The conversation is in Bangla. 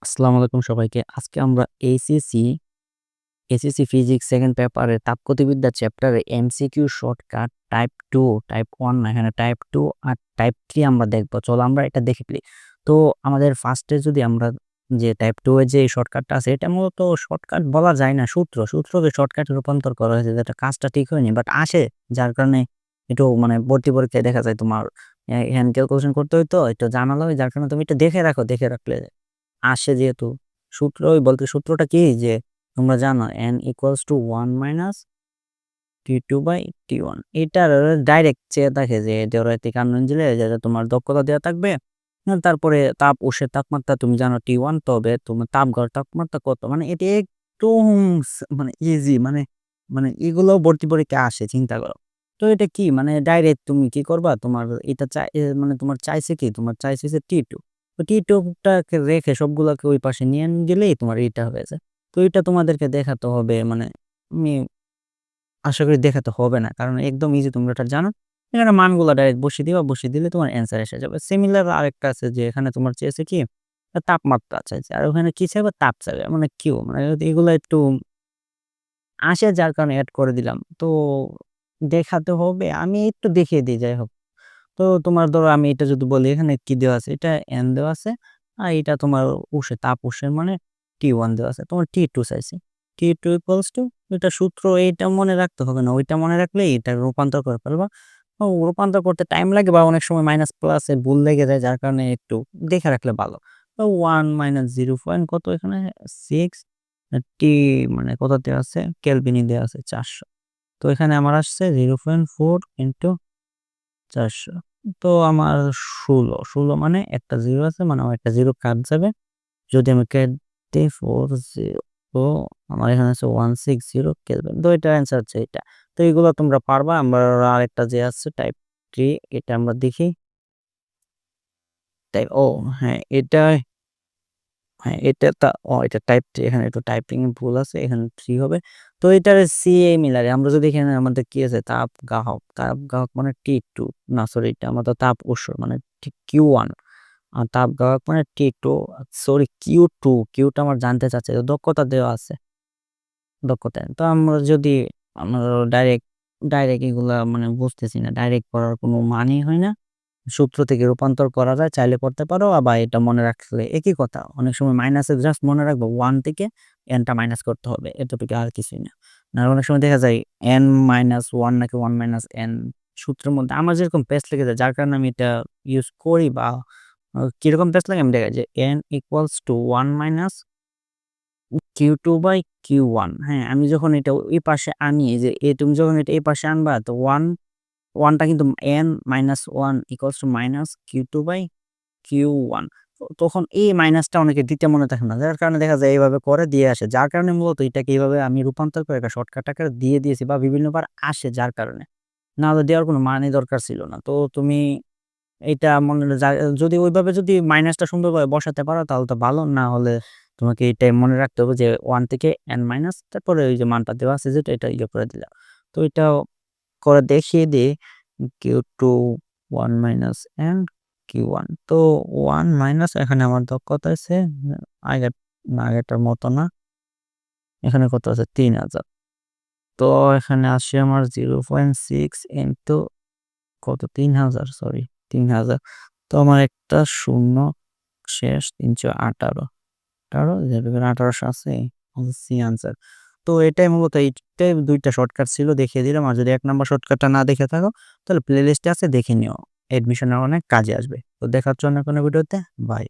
আসসালামু আলাইকুম সবাইকে। আজকে আমরা এসএসসি ফিজিক্স সেকেন্ড পেপারে তাপগতিবিদ্যা চ্যাপ্টারে এমসিকিউ শর্টকাট টাইপ 2, টাইপ 1 না এখানে টাইপ 2 আর টাইপ 3 আমরা দেখব। চলো আমরা এটা দেখে ফেলি। তো আমাদের ফার্স্টে যদি আমরা যে টাইপ 2 এর যে শর্টকাটটা আছে এটা মূলত শর্টকাট বলা যায় না, সূত্রকে শর্টকাটে রূপান্তর করা হয়েছে যেটা কাজটা ঠিক হয়নি। বাট আসে যার কারণে একটু মানে ভর্তি পরীক্ষায় দেখা যায় তোমার এখানে ক্যালকুলেশন করতে হইতো, একটু জানালা হয় যার কারণে তুমি এটা দেখে রাখো, দেখে রাখলে আসে যেহেতু সূত্রই বলতে সূত্রটা কি যে তোমরা জানো n equals to 1 minus T2 by T1 এটার ডাইরেক্ট চেয়ে থাকে যে দেওরাইতে কানুন দিলে যেটা তোমার দক্ষতা দেওয়া থাকবে। তারপরে তাপ উৎসের তাপমাত্রা তুমি জানো T1, তবে তোমার তাপগড় তাপমাত্রা কত, মানে এটি একদম মানে ইজি মানে মানে এগুলো ভর্তি পরীক্ষায় আসে, চিন্তা করো। তো এটা কি মানে ডাইরেক্ট তুমি কি করবা, তোমার এটা চাই মানে তোমার চাইছে কি, তোমার চাইছে যে T2, তো T2 টাকে রেখে সবগুলাকে ওই পাশে নিয়ে গেলেই তোমার এটা হয়ে যায়। তো এটা তোমাদেরকে দেখাতে হবে, মানে আমি আশা করি দেখাতে হবে না। কারণ একদম ইজি, তোমরা এটা জানো। এখানে মানগুলা ডাইরেক্ট বসিয়ে দিবা, বসিয়ে দিলে তোমার অ্যান্সার এসে যাবে। সিমিলার আরেকটা আছে যে এখানে তোমার চেয়েছে কি তাপমাত্রা চাইছে। আর ওখানে কি চাইবে, তাপ চাইবে মানে কিউ, মানে এগুলা একটু আসে যার কারণে এড করে দিলাম। তো দেখাতে হবে, আমি একটু দেখিয়ে দিই যাই হোক। তো তোমার ধরো আমি এটা যদি বলি এখানে কি দেওয়া আছে, এটা n দেওয়া আছে। আর এটা তোমার তাপ উৎসের মানে T1 দেওয়া আছে। তোমার T2 চাইছে। T2 ইকুয়ালস টু এটা সূত্র, এইটা মনে রাখতে হবে না। ওইটা মনে রাখলেই এটা রূপান্তর করে ফেলবা। রূপান্তর করতে টাইম লাগে বা অনেক সময় মাইনাস প্লাস এর ভুল লেগে যায় যার কারণে একটু দেখে রাখলে ভালো। তো 1 মাইনাস 0 পয়েন্ট কত এখানে 6 টি মানে কত দেওয়া আছে কেলভিনে দেওয়া আছে 400। তো এখানে আমার আসছে 0.4 ইনটু 400। তো আমার 16 মানে একটা 0 আছে, মানে আমার একটা 0 কাট যাবে। যদি আমি কেটে দেই 40, তো আমার এখানে আছে 160 কেলভিন। তো এটার অ্যান্সার হচ্ছে এটা। তো এগুলো তোমরা পারবা। আমরা আরেকটা যে আছে টাইপ 3, এটা আমরা দেখি। ও হ্যাঁ, এটা টাইপ 3, এখানে একটু টাইপিং এ ভুল আছে। এখানে 3 হবে। তো এটার সিএ মিলারে আমরা যদি এখানে আমাদের কি আছে তাপ গ্রাহক মানে T2, না সরি এটা আমাদের তাপ উৎস মানে Q1, আর তাপ গ্রাহক মানে T2, সরি Q2, কিউটা আমার জানতে চাচ্ছে। তো দক্ষতা দেওয়া আছে, দক্ষতা। তো আমরা যদি আমরা ডাইরেক্ট এগুলা মানে বুঝতেছি না, ডাইরেক্ট করার কোনো মানেই হয় না। সূত্র থেকে রূপান্তর করা যায়, চাইলে করতে পারো, আবার এটা মনে রাখলে একই কথা। অনেক সময় মাইনাসে জাস্ট মনে রাখবো 1 থেকে n টা মাইনাস করতে হবে, এতটুকু আর কিছুই না। আর অনেক সময় দেখা যায় n মাইনাস 1 নাকি 1 মাইনাস n সূত্রের মধ্যে আমার যেরকম পেজ লেগে যায় যার কারণে আমি এটা ইউজ করি, বা কিরকম পেজ লাগে আমি দেখা যায় n equals to 1 minus Q2 by Q1। হ্যাঁ, আমি যখন এটা ওই পাশে আনি, এই যে তুমি যখন এটা এই পাশে আনবা, তো 1 টা কিন্তু n minus 1 equals to minus Q2 by Q1। তখন এই মাইনাসটা অনেকের দিতে মনে থাকে না। যার কারণে দেখা যায় এইভাবে করে দিয়ে আসে। যার কারণে মূলত এটাকে এইভাবে আমি রূপান্তর করে একটা শর্টকাট আকারে দিয়ে দিয়েছি, বা বিভিন্নবার আসে যার কারণে। না হলে দেওয়ার কোনো মানে দরকার ছিল না। তো তুমি এইটা মনে যদি ওইভাবে যদি মাইনাসটা সুন্দরভাবে বসাতে পারো তাহলে তো ভালো। না হলে তোমাকে এটাই মনে রাখতে হবে যে 1 থেকে n মাইনাস, তারপরে ওই যে মানটা দেওয়া আছে যেটা, এটা ইয়ে করে দিলাম। তো এটাও করে দেখিয়ে দিই। Q2 1 minus n Q1। তো 1 মাইনাস এখানে আমার দক্ষতা আছে আগের আগেরটার মতো না। এখানে কত আছে 3000। তো এখানে আসে আমার 0.6 ইনটু কত 3000, সরি 3000। তো আমার একটা শূন্য শেষ 318, 1800 আছে। C answer. তো এটাই মূলত এইটাই ২টা শর্টকাট ছিল, দেখিয়ে দিলাম। আর যদি ১ নাম্বার শর্টকাটটা না দেখে থাকো তাহলে প্লে লিস্টে আছে, দেখে নিও। অ্যাডমিশনের অনেক কাজে আসবে। তো দেখা হচ্ছে অন্য কোনো ভিডিওতে। বাই।